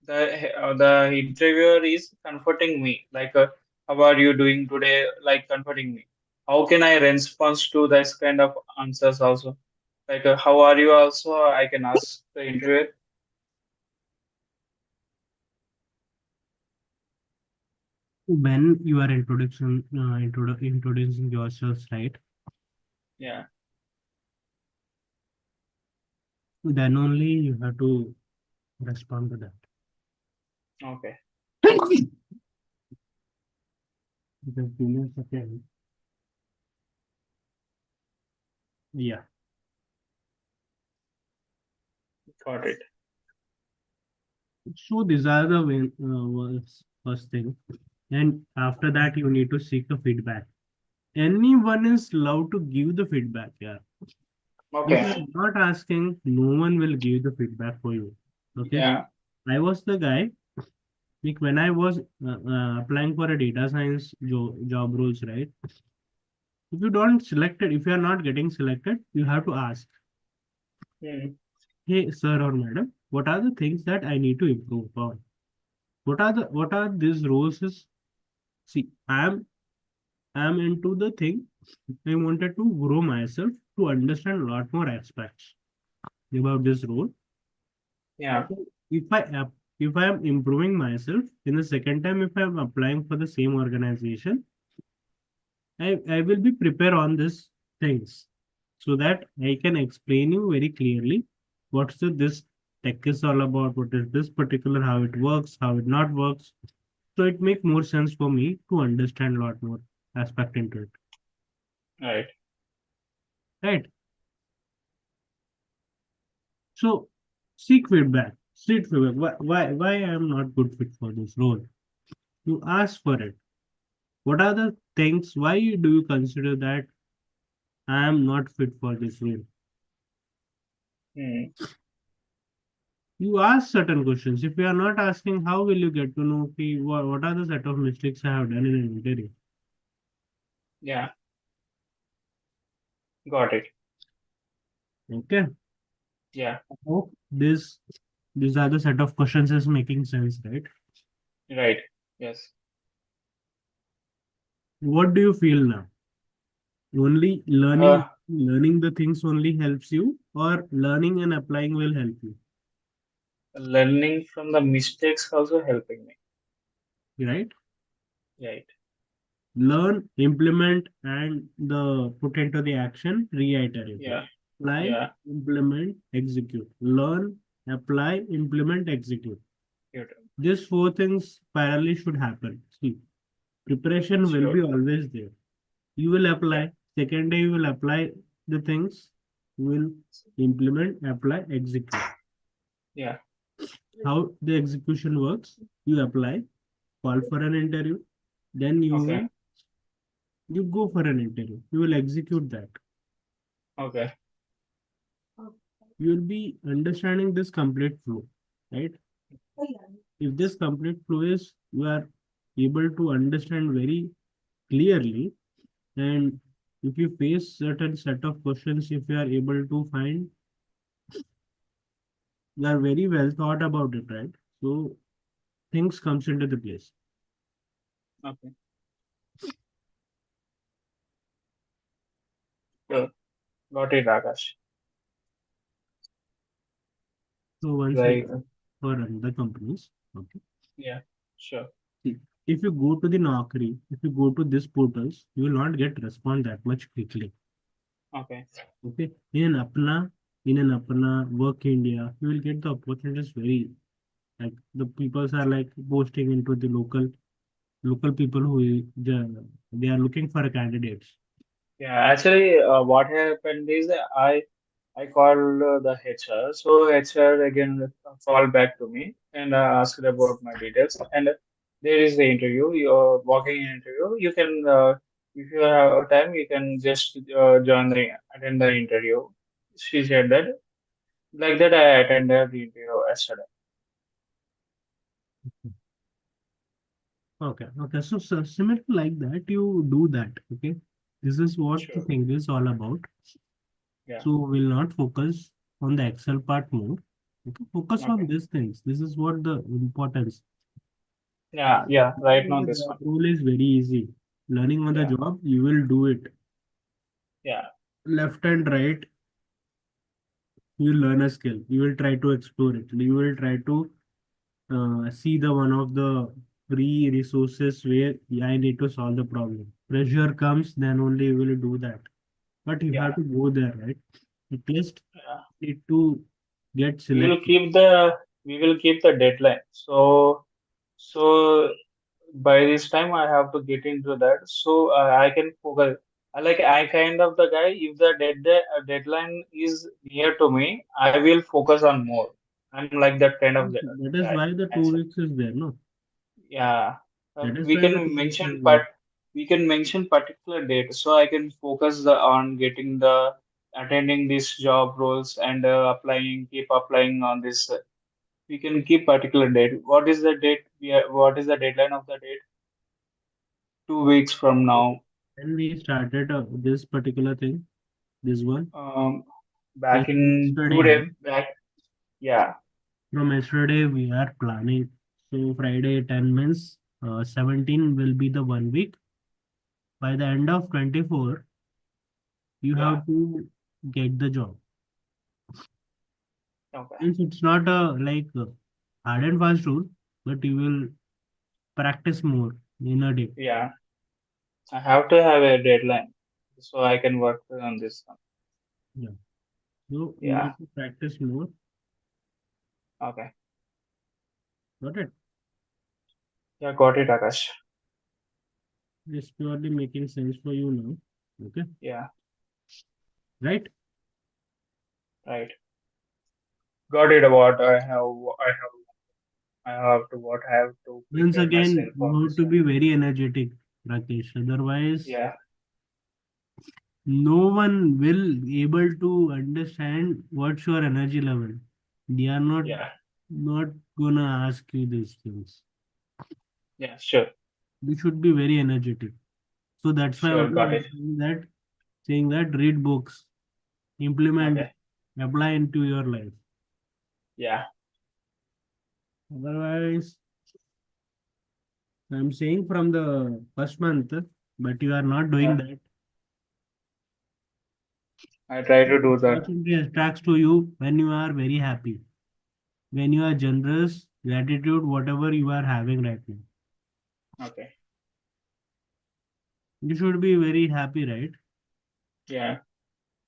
the interviewer is comforting me how are you doing today, like comforting me. How can I respond to this kind of answers also, how are you also I can ask the interviewer. When you are introducing yourselves, right? Yeah. Then only you have to respond to that. Okay. Just give me a second. Yeah. Got it. So these are the first thing. And after Okay. that, you need to seek the feedback. Anyone is allowed to give the feedback. Yeah. If Okay. you're not asking, no one will give the feedback for you. Okay. Yeah. I was the guy, like when I was applying for a data science job roles, right? If you don't select it, if you are not getting selected, you have to ask, Hmm. hey, sir or madam, what are the things that I need to improve on? What are these roles is see, I'm into the thing. I wanted to grow myself to understand a lot more aspects about this role. Yeah. So if I am improving myself, in the second time, if I am applying for the same organization, I will be prepared on these things so that I can explain you very clearly what's this tech is all about, what is this particular, how it works, how it not works. So it make more sense for me to understand a lot more aspect into it. Right. Right. So seek feedback. Seek feedback. Why I am not good fit for this role? You ask for it. What are the things? Why do you consider that I am not fit for this role? Hmm. You ask certain questions. If you are not asking, how will you get to know okay, what are the set of mistakes I have done in an interview? Yeah. Got it. Okay. Yeah. I hope these are the set of questions is making sense, right? Right. Yes. What do you feel now? Only uh learning the things only helps you, or learning and applying will help you, Learning from the mistakes also helping me. right? Right. Learn, implement, and the put into the action, reiterate it. Yeah. Apply, Yeah. implement, execute. Learn, apply, implement, execute. Good. These four things parallelly should happen. See, preparation will be Sure. always there. You will Yeah. apply. Second day, you will apply the things. You will implement, apply, execute. Yeah. How the execution works? You apply, call for an interview, then Okay. you go for an interview. You will execute that. Okay. You will be understanding this complete flow, right? If this complete flow is you are able to understand very clearly, and if you face certain set of questions, if you are able to find, you are very well thought about it, right? So things comes into the place. Okay. Sure. Got it, Akash. So once Like, again, for other companies, okay. yeah. Sure. See, if you go to the Naukri, if you go to these portals, you will not get respond that much quickly. Okay. Okay. In an Apna, Work India, you will get the opportunities very like the peoples are like posting into the local people who they are looking for candidates. Yeah. Actually, what happened is I called the HR. So HR again called back to me and asked about my details. And there is the interview, your walking interview. You can, if you have time, you can just attend the interview. She said that. Like that, I attended the interview yesterday. Okay. Okay. So similar like that, you do that. Okay. This is what the Sure. thing is all about. Yeah. So we'll not focus on the Excel part more. Okay, focus on Okay. these things. This is what the importance. Yeah. Yeah. Right Learning now, on the this job one. role is very easy. Learning on the Yeah. job, you will do it Yeah. left and right. You learn a skill. You will try to explore it. You will try to see the one of the free resources where I need to solve the problem. Pressure comes, then only you will do that. But you Yeah. have to go there, right? At least Yeah. need to get We will selected. keep the we will keep the deadline. So by this time I have to get into that. So I can focus. I kind of the guy. If the deadline is near to me, I will focus on more. I'm like that kind of That is guy. why the two Actually. weeks is there, no? Yeah, That is we why the can 2 weeks mention, is there. but we can mention particular date, so I can focus on getting the attending these job roles and keep applying on this. We can keep particular date. What is the date? What is the deadline of the date? 2 weeks from now. When we started this particular thing, this one, Um, is back in yesterday, 2 days no? back. Yeah, From yesterday, we are planning. So Friday 10 means 17 will be the 1 week. By the end of 24, you yeah. have to get the job. Okay. Means it's not a hard and fast rule, but you will practice more in a day. Yeah, I have to have a deadline so I can work on this one. Yeah. So you Yeah. need to practice more. Okay. Got it? Yeah, got it, Akash. It's purely making sense for you now. Okay. Yeah, Right? right. Got it. What I have to what I have to Once prepare again, myself on you have this to one. be very energetic, Rakesh. Otherwise, Yeah, no one will able to understand what's your energy level. They are yeah, not gonna ask you these things. yeah. Sure, You should be very energetic. So that's why sure. only Got it. I'm saying that read books, implement, Okay. apply into your life. Yeah, Otherwise, I'm saying from the first month, but you are not doing yeah. that. I try to do that. Opportunity attracts to you when you are very happy, when you are generous, gratitude, whatever you are having right now. Okay. You should be very happy, right? Yeah.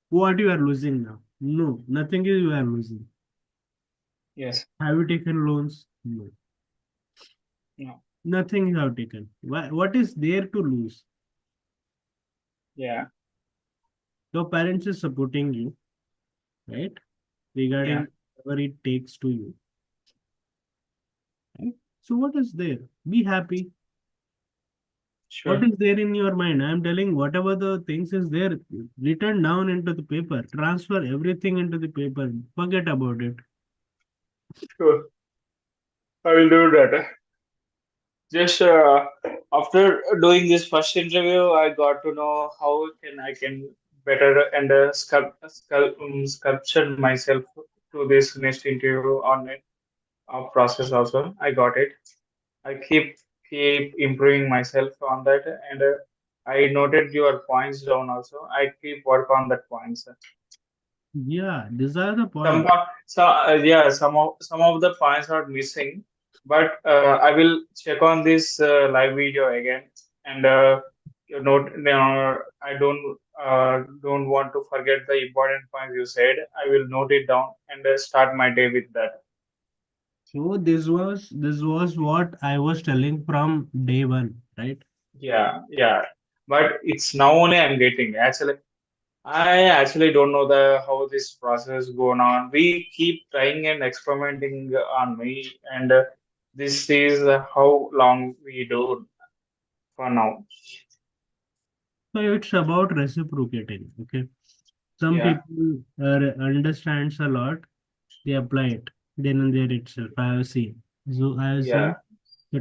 What you are losing now? No, nothing is you are losing. Yes. Have you taken loans? No, No. nothing you have taken. What is there to lose? Yeah. Your parents is supporting you, right? Yeah. Regarding whatever it takes to you. Right? So what is there? Be happy. What Sure. is there in your mind? I am telling whatever the things is there, written down into the paper. Transfer everything into the paper. Forget about it. Sure. I will do that. Just after doing this first interview, I got to know how I can better and sculpture myself to this next interview on it process also. I got it. I keep improving myself on that, and I noted your points down also. I keep work on that points. Yeah, these are the Some points. so yeah, some of the points are missing, but I will check on this live video again, and I don't want to forget the important points you said. I will note it down and start my day with that. So this was what I was telling from day one, right? Yeah, yeah. But it's now only I'm getting. Actually, I actually don't know the how this process going on. We keep trying and experimenting on me, and this is how long we do for now. So it's about reciprocating. Okay. Some Yeah, people understands a lot, they apply it then and there itself. I have seen. So I have yeah, seen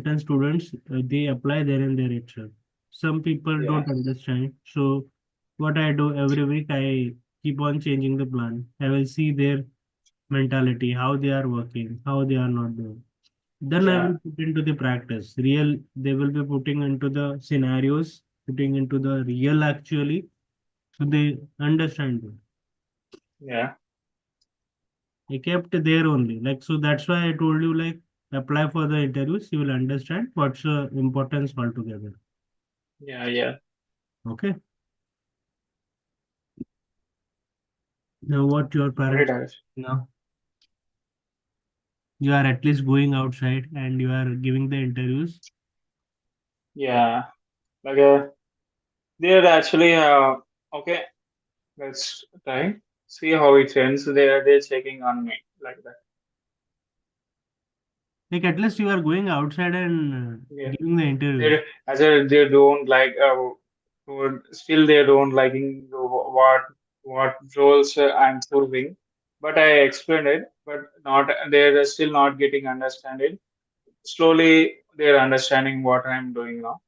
certain students they apply there and there itself. Some people yeah, don't understand, so what I do every week, I keep on changing the plan. I will see their mentality, how they are working, how they are not doing. Then I Yeah, will put into the practice. Real, they will be putting into the scenarios, putting into the real actually, so they understand it. yeah, I kept there only. Like, so that's why I told you, like, apply for the interviews, you will understand what's the importance altogether. yeah, yeah. Okay. Now, what your Got it, parents Akash. now? You are at least going outside and you are giving the interviews. Yeah, like they're actually okay. Let's try. See how it ends. They're checking on me like that. Like, at least you are going outside and Yeah. giving the interviews. They as a, they don't like still they don't liking what roles I'm serving. But I explained it, but not they're still not getting understanding. Slowly they're understanding what I'm doing now.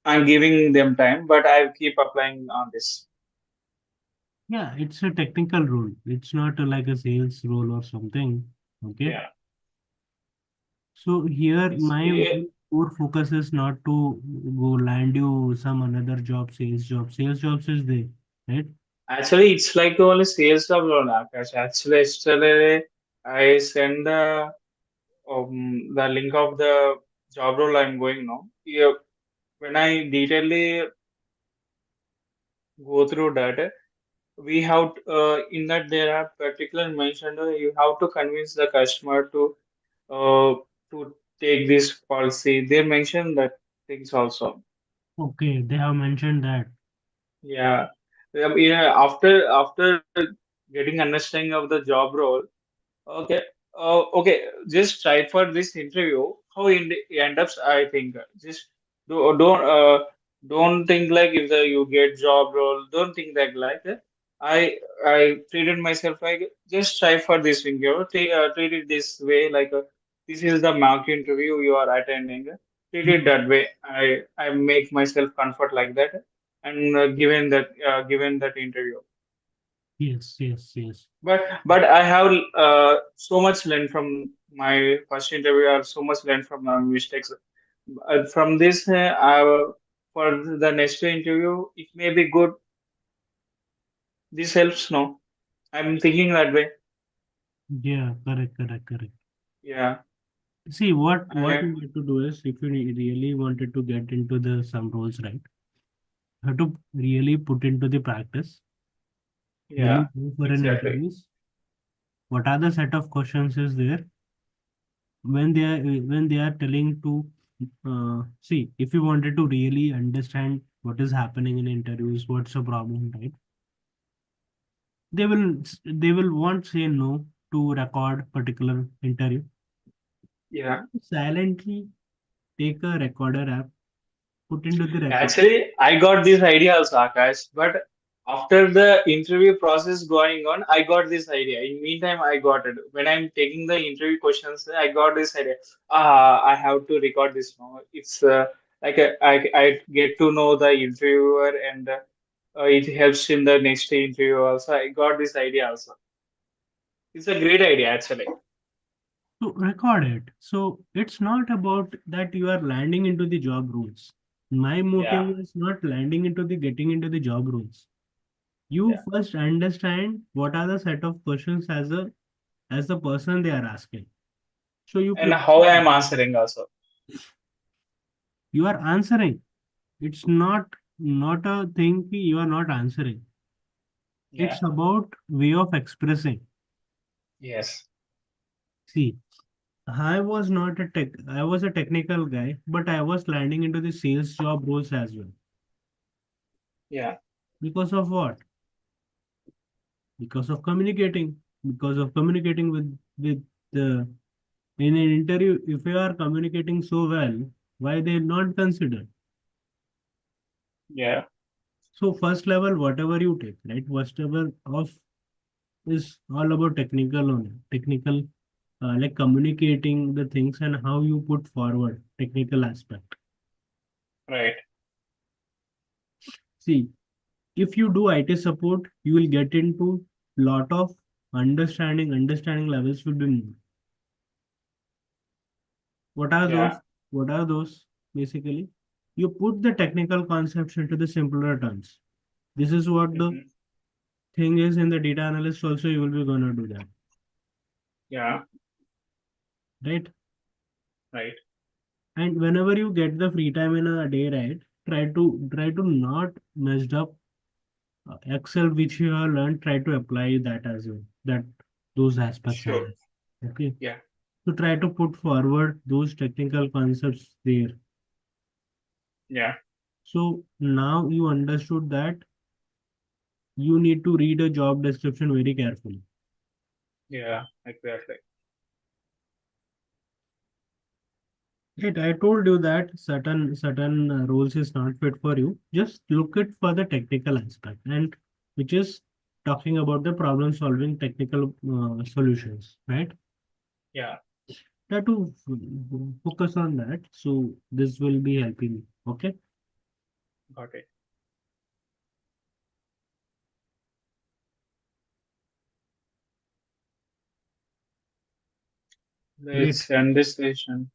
I'm giving them time, but I keep applying on this. Yeah, it's a technical role. It's not like a sales role or something. Okay. Yeah. So here It's my eh, core focus is not to go land you some another job, sales job. Sales jobs is there, right? Actually it's like only sales job role, Akash. Actually, yesterday I send the link of the job role I'm going now. Yeah, when I detailedly go through that, we have in that there are particular mentioned you have to convince the customer uh, to take this policy. They mention that things also. Okay, they have mentioned that. Yeah. Yeah. After getting understanding of the job role, okay. Okay. Just try for this interview. How it end up, I think. Just don't think like if you get job role. Don't think that like that. I treated myself like just try for this interview. Treat it this way like this is the mock interview you are attending. Treat it that way. I make myself comfort like that and given that interview. Yes, yes, yes. But I have so much learned from my first interview. I have so much learned from my mistakes. From this, for the next interview, it may be good. This helps. No, I'm thinking that way. Yeah, correct, correct, correct. Yeah, See, what I, you need to do is, if you really wanted to get into the some roles, right, you have to really put into the practice, really yeah, go for an exactly. interviews. What are the set of questions is there when they are telling to see if you wanted to really understand what is happening in interviews, what's the problem, right? They will won't say no to record particular interview. Yeah. Silently take a recorder app, put into the record. Actually, I got this idea also, Akash, but after the interview process going on, I got this idea. In meantime, I got it. When I'm taking the interview questions, I got this idea. I have to record this now. It's like I get to know the interviewer and it helps in the next interview also. I got this idea also. It's a great idea, actually. To record it. So it's not about that you are landing into the job roles. My Yeah, motive is not landing into the getting into the job roles. You yeah. first understand what are the set of questions as the person they are asking. So you And prepare. how I am answering also. You are answering. It's not a thing ki you are not answering. Yeah. It's about way of expressing. Yes. See, I was a technical guy, but I was landing into the sales job roles as well. Yeah. Because of what? Because of communicating. Because of communicating with the in an interview, if you are communicating so well, why they not consider? Yeah. So first level, whatever you take, right? First level of is all about technical only. Technical, like communicating the things and how you put forward technical aspect. Right. See, if you do IT support, you will get into lot of understanding levels will be more. What are Yeah. those? What are those? Basically, you put the technical concepts into the simpler terms. This is what the Hmm. thing is in the data analyst also you will be gonna do that, Yeah. right? Right. And whenever you get the free time in a day, right, try to not messed up Excel which you have learned, try to apply that as well. That those aspects as Sure. well. Okay. Yeah. So try to put forward those technical concepts there. Yeah. So now you understood that you need to read a job description very carefully. Yeah. Exactly. Right, I told you that certain roles is not fit for you. Just look it for the technical aspect, and which is talking about the problem solving technical solutions, right? Yeah. Try to focus on that. So this will be helping you. Okay, Got it. great. Let's end this session.